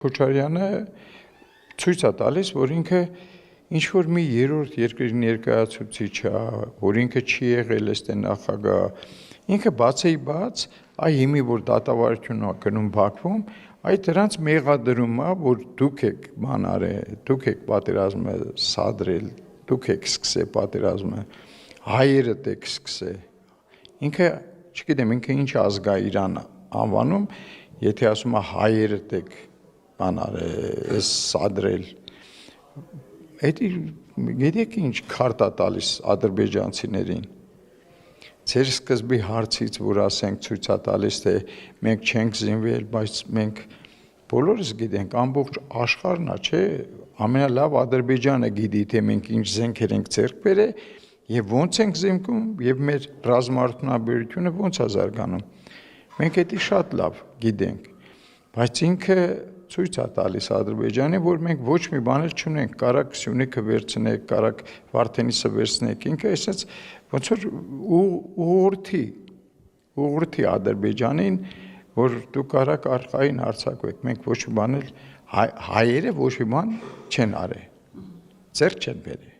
Քոչարյանը ցույց է տալիս, որ ինքը ինչ-որ մի երրորդ երկրի ներկայացուցիչ է, որ ինքը չի եղել այստեղ նախագահ, ինքը բացեիբաց, այ հիմի որ դատավարություն է գնում Բաքվում, այդ դրանց մեղադրում է, որ դուք եք բան արել, դուք եք պատերազմը սադրել, դուք եք սկսել պատերազմը, հայերդ եք սկսել։ Ինքը, չգիտեմ, ինքը ինչ ազգ է Իրան անվանում, եթե ասում է հայերդ եք բան արել, սադրել։ Էդի գիտեք ինչ քարտ է տալիս ադրբեջանցիներին։ Ձեր սկզբի հարցից, որ ասենք ցույց է տալիս, թե մենք չենք զինվել, բայց մենք բոլորս գիտենք, ամբողջ աշխարհն է, չէ՞, ամենալավ Ադրբեջանը գիտի, թե մենք ինչ զենքեր ենք ձեռք բերել եւ ոնց ենք զինվում եւ մեր ռազմաարդյունաբերությունը ոնց է զարգանում։ Մենք դա շատ լավ գիտենք, բայց ինքը ցույց է տալիս Ադրբեջանին, որ մենք ոչ մի բան էլ չունենք, կարակ Սյունիքը վերցնեք, կարակ Վարդենիսը վերցնեք, ինքը այսպես ոնց որ ուղղորդի Ադրբեջանին, որ դու կարակ արխային արձակվեք, մենք ոչ մի բան էլ հայերը ոչ մի բան չեն արել, ձեռք չեն բերել։